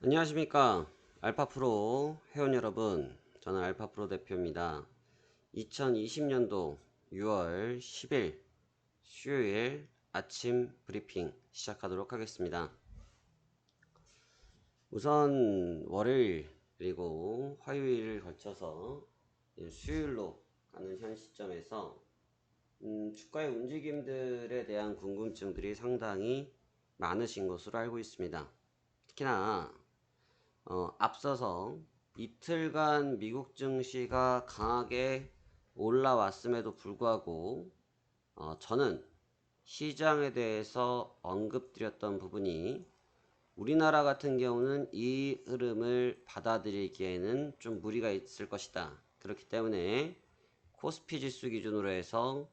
안녕하십니까 알파프로 회원 여러분, 저는 알파프로 대표입니다. 2020년도 6월 10일 수요일 아침 브리핑 시작하도록 하겠습니다. 우선 월요일 그리고 화요일을 거쳐서 수요일로 가는 현 시점에서 주가의 움직임들에 대한 궁금증들이 상당히 많으신 것으로 알고 있습니다. 특히나 앞서서 이틀간 미국 증시가 강하게 올라왔음에도 불구하고 저는 시장에 대해서 언급드렸던 부분이 우리나라 같은 경우는 이 흐름을 받아들이기에는 좀 무리가 있을 것이다. 그렇기 때문에 코스피 지수 기준으로 해서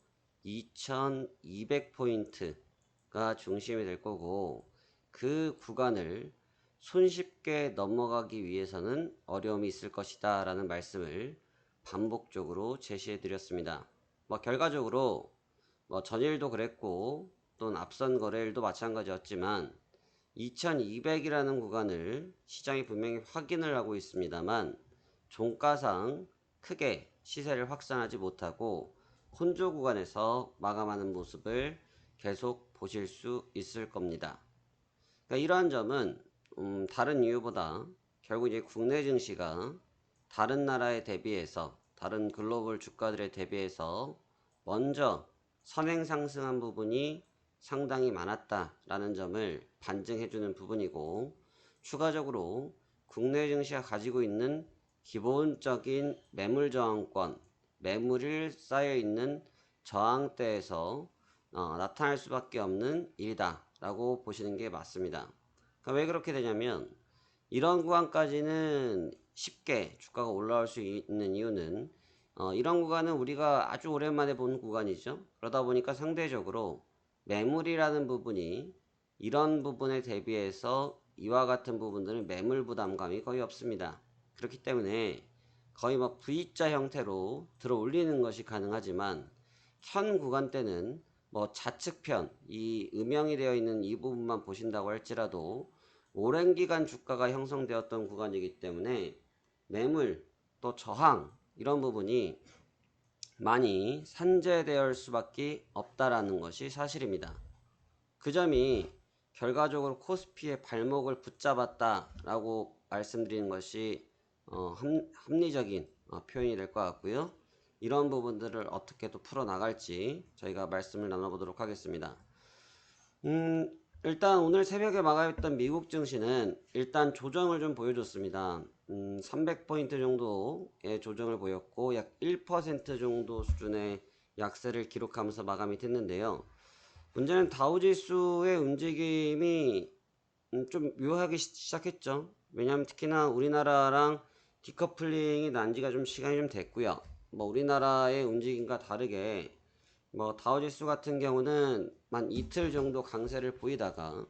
2200포인트가 중심이 될 거고, 그 구간을 손쉽게 넘어가기 위해서는 어려움이 있을 것이다 라는 말씀을 반복적으로 제시해 드렸습니다. 결과적으로 전일도 그랬고 또는 앞선 거래일도 마찬가지였지만 2200이라는 구간을 시장이 분명히 확인을 하고 있습니다만 종가상 크게 시세를 확산하지 못하고 혼조 구간에서 마감하는 모습을 계속 보실 수 있을 겁니다. 그러니까 이러한 점은 다른 이유보다 결국 이제 국내 증시가 다른 나라에 대비해서, 다른 글로벌 주가들에 대비해서 먼저 선행 상승한 부분이 상당히 많았다라는 점을 반증해주는 부분이고, 추가적으로 국내 증시가 가지고 있는 기본적인 매물 저항권, 매물이 쌓여있는 저항대에서 나타날 수밖에 없는 일이다 라고 보시는 게 맞습니다. 그러니까 왜 그렇게 되냐면, 이런 구간까지는 쉽게 주가가 올라올 수 있는 이유는 이런 구간은 우리가 아주 오랜만에 본 구간이죠. 그러다 보니까 상대적으로 매물이라는 부분이 이런 부분에 대비해서 이와 같은 부분들은 매물 부담감이 거의 없습니다. 그렇기 때문에 거의 V자 형태로 들어 올리는 것이 가능하지만, 현 구간 때는 좌측편, 이 음영이 되어 있는 이 부분만 보신다고 할지라도 오랜 기간 주가가 형성되었던 구간이기 때문에 매물 또 저항 이런 부분이 많이 산재될 수밖에 없다라는 것이 사실입니다. 그 점이 결과적으로 코스피의 발목을 붙잡았다라고 말씀드리는 것이 합리적인 표현이 될 것 같고요. 이런 부분들을 어떻게 또 풀어나갈지 저희가 말씀을 나눠보도록 하겠습니다. 일단 오늘 새벽에 마감했던 미국 증시는 일단 조정을 좀 보여줬습니다. 300포인트 정도의 조정을 보였고 약 1% 정도 수준의 약세를 기록하면서 마감이 됐는데요. 문제는 다우지수의 움직임이 좀 묘하게 시작했죠. 왜냐하면 특히나 우리나라랑 디커플링이 난 지가 좀 시간이 좀 됐고요. 우리나라의 움직임과 다르게 다우지수 같은 경우는 만 이틀 정도 강세를 보이다가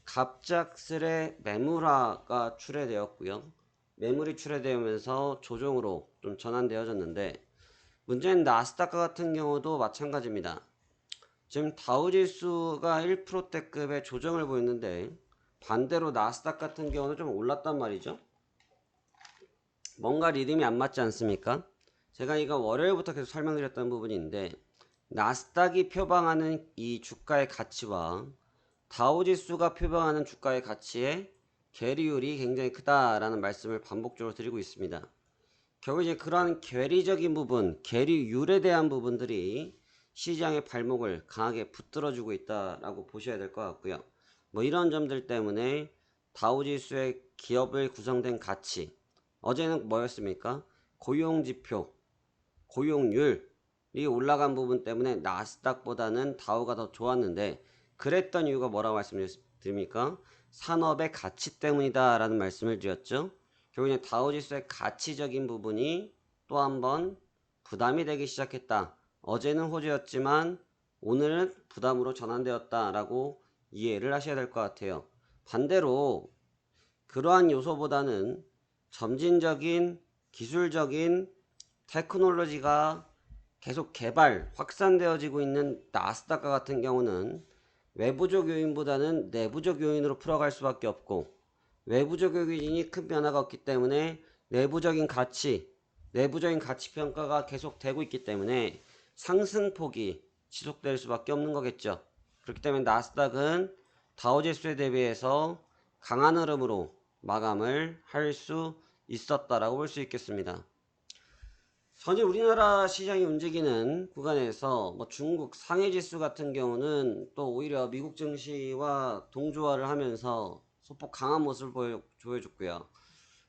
갑작스레 매물화가 출해되었고요. 매물이 출해되면서 조정으로 좀 전환되어졌는데, 문제는 나스닥 같은 경우도 마찬가지입니다. 지금 다우지수가 1%대급의 조정을 보였는데 반대로 나스닥 같은 경우는 좀 올랐단 말이죠. 뭔가 리듬이 안 맞지 않습니까? 제가 이거 월요일부터 계속 설명드렸던 부분인데, 나스닥이 표방하는 이 주가의 가치와 다우지수가 표방하는 주가의 가치의 괴리율이 굉장히 크다라는 말씀을 반복적으로 드리고 있습니다. 결국 이제 그러한 괴리적인 부분, 괴리율에 대한 부분들이 시장의 발목을 강하게 붙들어주고 있다라고 보셔야 될 것 같고요. 이런 점들 때문에 다우지수의 기업을 구성된 가치, 어제는 뭐였습니까? 고용지표, 고용률이 올라간 부분 때문에 나스닥보다는 다우가 더 좋았는데, 그랬던 이유가 뭐라고 말씀드립니까? 산업의 가치 때문이다 라는 말씀을 드렸죠. 결국 다우지수의 가치적인 부분이 또 한번 부담이 되기 시작했다. 어제는 호재였지만 오늘은 부담으로 전환되었다라고 이해를 하셔야 될 것 같아요. 반대로 그러한 요소보다는 점진적인 기술적인 테크놀로지가 계속 개발, 확산되어지고 있는 나스닥과 같은 경우는 외부적 요인보다는 내부적 요인으로 풀어갈 수밖에 없고, 외부적 요인이 큰 변화가 없기 때문에 내부적인 가치 평가가 계속되고 있기 때문에 상승폭이 지속될 수밖에 없는 거겠죠. 그렇기 때문에 나스닥은 다우지수에 대비해서 강한 흐름으로 마감을 할 수 있었다라고 볼 수 있겠습니다. 현재 우리나라 시장이 움직이는 구간에서 뭐 중국 상해지수 같은 경우는 또 오히려 미국 증시와 동조화를 하면서 소폭 강한 모습을 보여줬고요.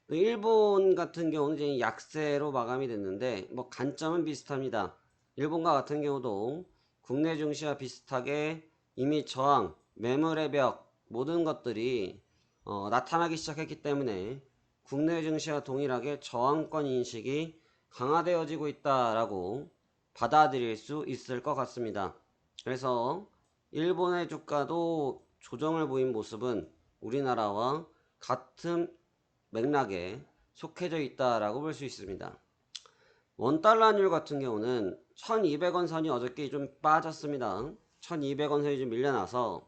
일본 같은 경우는 이제 약세로 마감이 됐는데 뭐 관점은 비슷합니다. 일본과 같은 경우도 국내 증시와 비슷하게 이미 저항, 매물의 벽 모든 것들이 나타나기 시작했기 때문에 국내 증시와 동일하게 저항권 인식이 강화되어지고 있다라고 받아들일 수 있을 것 같습니다. 그래서 일본의 주가도 조정을 보인 모습은 우리나라와 같은 맥락에 속해져 있다라고 볼 수 있습니다. 원달러율 같은 경우는 1200원 선이 어저께 좀 빠졌습니다. 1200원 선이 좀 밀려나서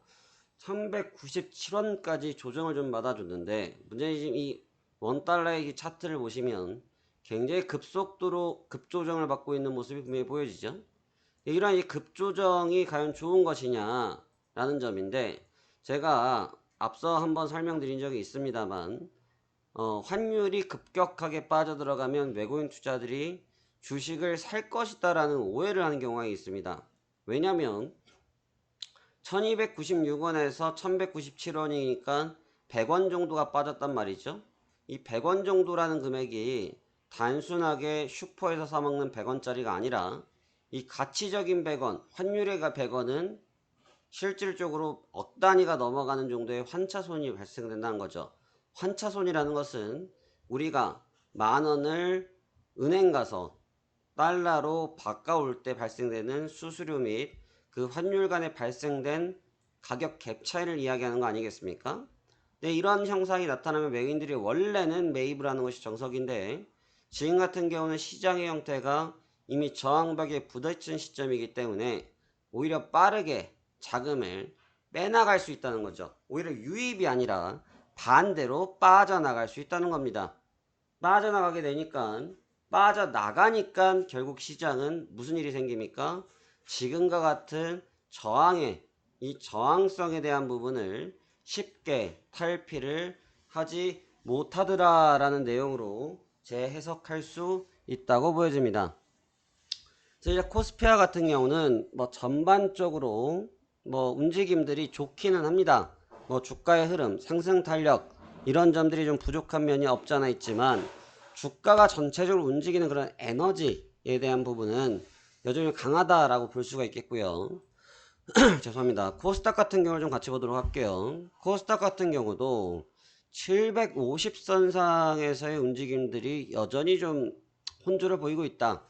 1197원까지 조정을 좀 받아줬는데 문제는 지금 이 원달러의 차트를 보시면 굉장히 급속도로 급조정을 받고 있는 모습이 분명히 보여지죠. 이러한 이 급조정이 과연 좋은 것이냐 라는 점인데 제가 앞서 한번 설명드린 적이 있습니다만 환율이 급격하게 빠져들어가면 외국인 투자들이 주식을 살 것이다 라는 오해를 하는 경우가 있습니다. 왜냐면 1296원에서 1197원이니까 100원 정도가 빠졌단 말이죠. 이 100원 정도라는 금액이 단순하게 슈퍼에서 사먹는 100원짜리가 아니라 이 가치적인 100원, 환율의 100원은 실질적으로 억 단위가 넘어가는 정도의 환차손이 발생된다는 거죠. 환차손이라는 것은 우리가 만원을 은행 가서 달러로 바꿔올 때 발생되는 수수료 및 그 환율 간에 발생된 가격 갭 차이를 이야기하는 거 아니겠습니까? 네, 이런 형상이 나타나면 외국인들이 원래는 매입을 하는 것이 정석인데 지금 같은 경우는 시장의 형태가 이미 저항벽에 부딪힌 시점이기 때문에 오히려 빠르게 자금을 빼나갈 수 있다는 거죠. 오히려 유입이 아니라 반대로 빠져나갈 수 있다는 겁니다. 빠져나가게 되니까 빠져나가니까 결국 시장은 무슨 일이 생깁니까? 지금과 같은 이 저항성에 대한 부분을 쉽게 탈피를 하지 못하더라라는 내용으로 재해석할 수 있다고 보여집니다. 이제 코스피아 같은 경우는 뭐 전반적으로 뭐 움직임들이 좋기는 합니다. 뭐 주가의 흐름, 상승 탄력 이런 점들이 좀 부족한 면이 없잖아 있지만 주가가 전체적으로 움직이는 그런 에너지에 대한 부분은 여전히 강하다라고 볼 수가 있겠고요. 죄송합니다. 코스닥 같은 경우를 좀 같이 보도록 할게요. 코스닥 같은 경우도 750선상에서의 움직임들이 여전히 좀 혼조를 보이고 있다.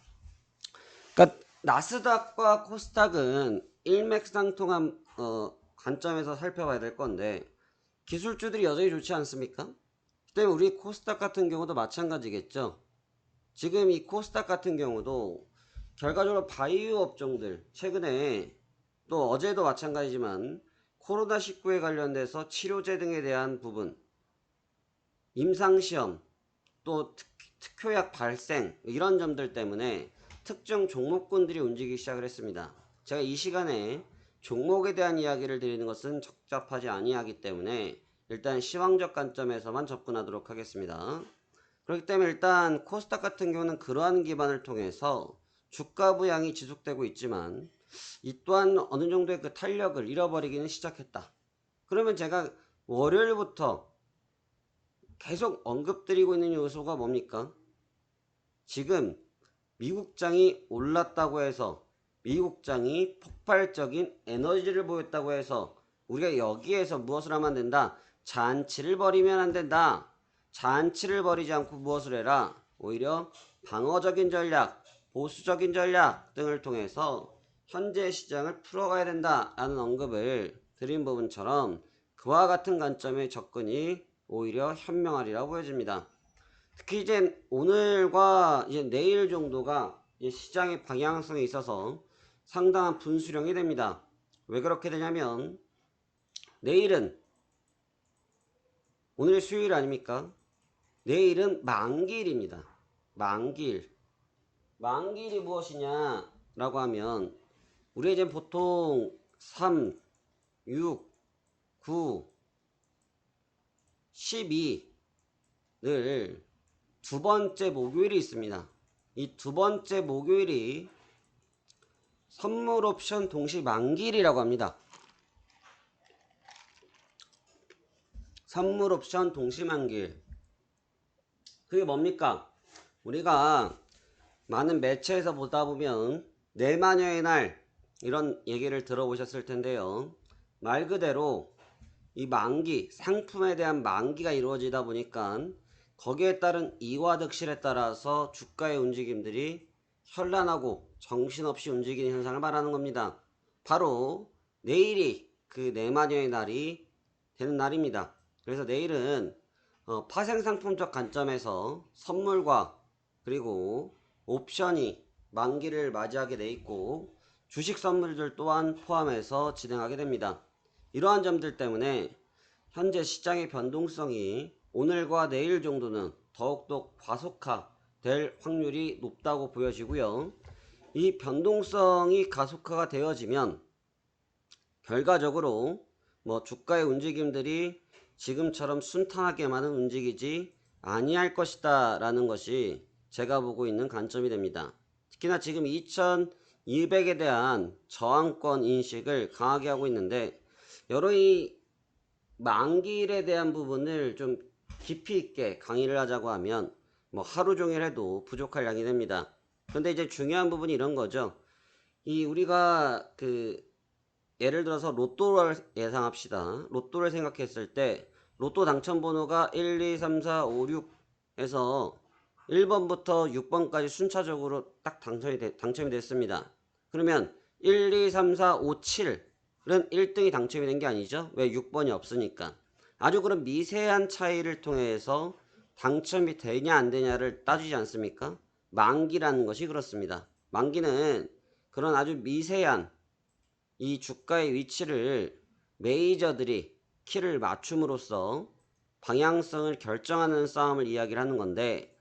그러니까 나스닥과 코스닥은 일맥상통한 관점에서 살펴봐야 될 건데 기술주들이 여전히 좋지 않습니까? 그다음에 우리 코스닥 같은 경우도 마찬가지겠죠. 지금 이 코스닥 같은 경우도 결과적으로 바이오 업종들 최근에 또 어제도 마찬가지지만 코로나19에 관련돼서 치료제 등에 대한 부분 임상시험 또 특효약 발생 이런 점들 때문에 특정 종목군들이 움직이기 시작을 했습니다. 제가 이 시간에 종목에 대한 이야기를 드리는 것은 적합하지 아니하기 때문에 일단 시황적 관점에서만 접근하도록 하겠습니다. 그렇기 때문에 일단 코스닥 같은 경우는 그러한 기반을 통해서 주가 부양이 지속되고 있지만 이 또한 어느 정도의 그 탄력을 잃어버리기는 시작했다. 그러면 제가 월요일부터 계속 언급드리고 있는 요소가 뭡니까? 지금 미국장이 올랐다고 해서 미국장이 폭발적인 에너지를 보였다고 해서 우리가 여기에서 무엇을 하면 안 된다? 잔치를 벌이면 안 된다. 잔치를 벌이지 않고 무엇을 해라? 오히려 방어적인 전략, 보수적인 전략 등을 통해서 현재 시장을 풀어가야 된다라는 언급을 드린 부분처럼 그와 같은 관점의 접근이 오히려 현명하리라고 보여집니다. 특히 이제 오늘과 이제 내일 정도가 이제 시장의 방향성에 있어서 상당한 분수령이 됩니다. 왜 그렇게 되냐면 내일은 오늘 수요일 아닙니까? 내일은 만기일입니다. 만기일. 만기일이 무엇이냐라고 하면 우리 이제 보통 3, 6, 9, 12를 두 번째 목요일이 있습니다. 이 두 번째 목요일이 선물 옵션 동시 만기일이라고 합니다. 선물 옵션 동시 만기일. 그게 뭡니까? 우리가 많은 매체에서 보다 보면 내마녀의 날 이런 얘기를 들어보셨을 텐데요. 말 그대로 이 만기, 상품에 대한 만기가 이루어지다 보니까 거기에 따른 이화득실에 따라서 주가의 움직임들이 현란하고 정신없이 움직이는 현상을 말하는 겁니다. 바로 내일이 그 내마녀의 날이 되는 날입니다. 그래서 내일은 파생상품적 관점에서 선물과 그리고 옵션이 만기를 맞이하게 돼 있고 주식 선물들 또한 포함해서 진행하게 됩니다. 이러한 점들 때문에 현재 시장의 변동성이 오늘과 내일 정도는 더욱더 가속화될 확률이 높다고 보여지고요. 이 변동성이 가속화가 되어지면 결과적으로 주가의 움직임들이 지금처럼 순탄하게만은 움직이지 아니할 것이다 라는 것이 제가 보고 있는 관점이 됩니다. 특히나 지금 2200에 대한 저항권 인식을 강하게 하고 있는데 여러 이 만기일에 대한 부분을 좀 깊이 있게 강의를 하자고 하면 하루 종일 해도 부족할 양이 됩니다. 그런데 이제 중요한 부분이 이런 거죠. 이 우리가 예를 들어서 로또를 예상합시다. 로또를 생각했을 때 로또 당첨 번호가 1, 2, 3, 4, 5, 6에서 1번부터 6번까지 순차적으로 딱 당첨이 됐습니다. 그러면 1, 2, 3, 4, 5, 7은 1등이 당첨이 된 게 아니죠. 왜 6번이 없으니까. 아주 그런 미세한 차이를 통해서 당첨이 되냐 안 되냐를 따지지 않습니까? 만기라는 것이 그렇습니다. 만기는 그런 아주 미세한 이 주가의 위치를 메이저들이 키를 맞춤으로써 방향성을 결정하는 싸움을 이야기를 하는 건데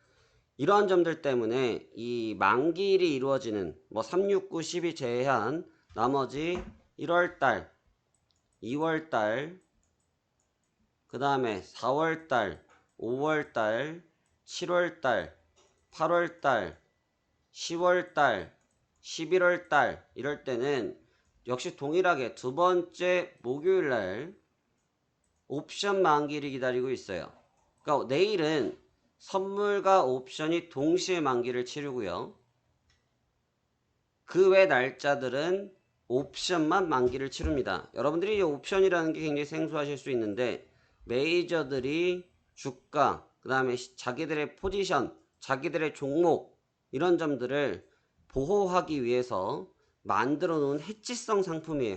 이러한 점들 때문에 이 만기일이 이루어지는 3, 6, 9, 10이 제외한 나머지 1월달, 2월달, 그 다음에 4월달, 5월달, 7월달, 8월달, 10월달, 11월달 이럴 때는 역시 동일하게 두 번째 목요일날 옵션 만기를 기다리고 있어요. 그러니까 내일은 선물과 옵션이 동시에 만기를 치르고요. 그 외 날짜들은 옵션만 만기를 치릅니다. 여러분들이 이 옵션이라는 게 굉장히 생소하실 수 있는데 메이저들이 주가, 그 다음에 자기들의 포지션, 자기들의 종목 이런 점들을 보호하기 위해서 만들어 놓은 해지성 상품이에요.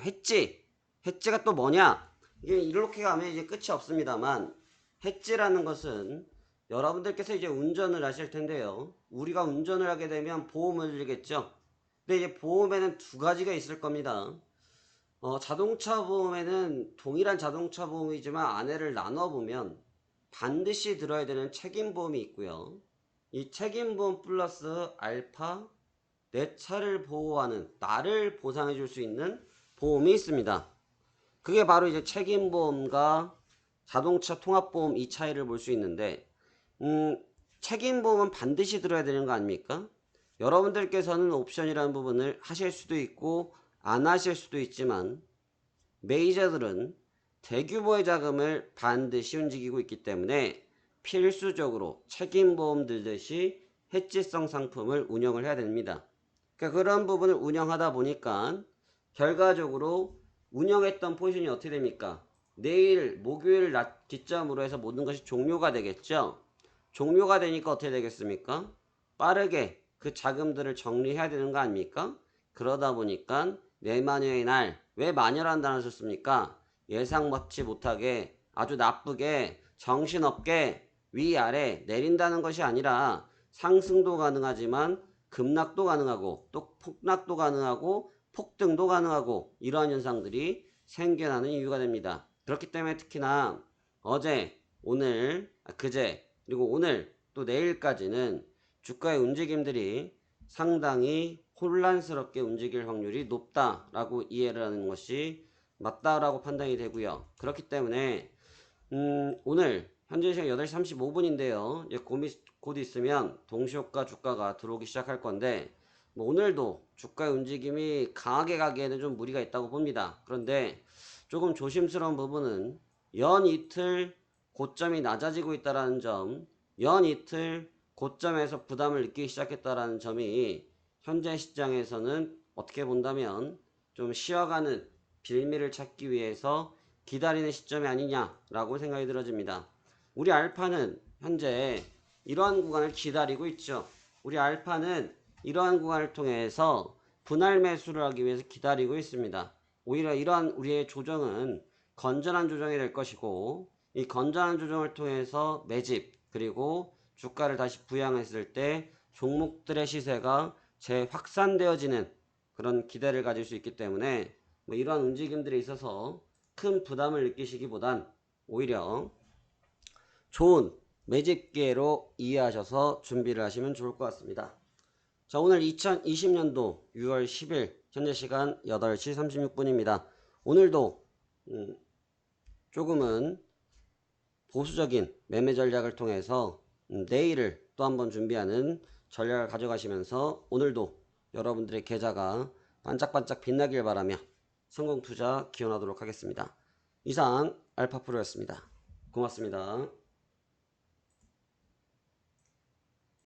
해지가 또 뭐냐? 이게 이렇게 가면 이제 끝이 없습니다만 해지라는 것은 여러분들께서 이제 운전을 하실 텐데요. 우리가 운전을 하게 되면 보험을 들겠죠. 근데 이제 보험에는 두 가지가 있을 겁니다. 자동차 보험에는 동일한 자동차 보험이지만 안에를 나눠보면 반드시 들어야 되는 책임보험이 있고요. 이 책임보험 플러스 알파 내 차를 보호하는 나를 보상해 줄 수 있는 보험이 있습니다. 그게 바로 이제 책임보험과 자동차 통합보험 이 차이를 볼 수 있는데 책임보험은 반드시 들어야 되는 거 아닙니까? 여러분들께서는 옵션이라는 부분을 하실 수도 있고 안 하실 수도 있지만 메이저들은 대규모의 자금을 반드시 움직이고 있기 때문에 필수적으로 책임보험 들듯이 해지성 상품을 운영을 해야 됩니다. 그러니까 그런 부분을 운영하다 보니까 결과적으로 운영했던 포지션이 어떻게 됩니까? 내일 목요일 낮 기점으로 해서 모든 것이 종료가 되겠죠. 종료가 되니까 어떻게 되겠습니까? 빠르게 그 자금들을 정리해야 되는 거 아닙니까? 그러다 보니까 내마녀의 날, 왜 마녀라는 단어를 썼습니까? 예상치 못하게 아주 나쁘게 정신없게 위아래 내린다는 것이 아니라 상승도 가능하지만 급락도 가능하고 또 폭락도 가능하고 폭등도 가능하고 이러한 현상들이 생겨나는 이유가 됩니다. 그렇기 때문에 특히나 어제 오늘, 그제, 그리고 오늘 또 내일까지는 주가의 움직임들이 상당히 혼란스럽게 움직일 확률이 높다라고 이해를 하는 것이 맞다라고 판단이 되고요. 그렇기 때문에 오늘 현재 시각 8시 35분인데요. 이제 곧 있으면 동시효과 주가가 들어오기 시작할 건데 뭐 오늘도 주가의 움직임이 강하게 가기에는 좀 무리가 있다고 봅니다. 그런데 조금 조심스러운 부분은 연 이틀 고점이 낮아지고 있다는 점, 연 이틀 고점에서 부담을 느끼기 시작했다는 점이 현재 시장에서는 어떻게 본다면 좀 쉬어가는 빌미를 찾기 위해서 기다리는 시점이 아니냐라고 생각이 들어집니다. 우리 알파는 현재 이러한 구간을 기다리고 있죠. 우리 알파는 이러한 구간을 통해서 분할 매수를 하기 위해서 기다리고 있습니다. 오히려 이러한 우리의 조정은 건전한 조정이 될 것이고 이 건전한 조정을 통해서 매집 그리고 주가를 다시 부양했을 때 종목들의 시세가 재확산되어지는 그런 기대를 가질 수 있기 때문에 뭐 이러한 움직임들에 있어서 큰 부담을 느끼시기보단 오히려 좋은 매집 기회로 이해하셔서 준비를 하시면 좋을 것 같습니다. 자, 오늘 2020년도 6월 10일 현재 시간 8시 36분입니다. 오늘도 조금은 보수적인 매매 전략을 통해서 내일을 또 한번 준비하는 전략을 가져가시면서 오늘도 여러분들의 계좌가 반짝반짝 빛나길 바라며 성공 투자 기원하도록 하겠습니다. 이상 알파프로였습니다. 고맙습니다.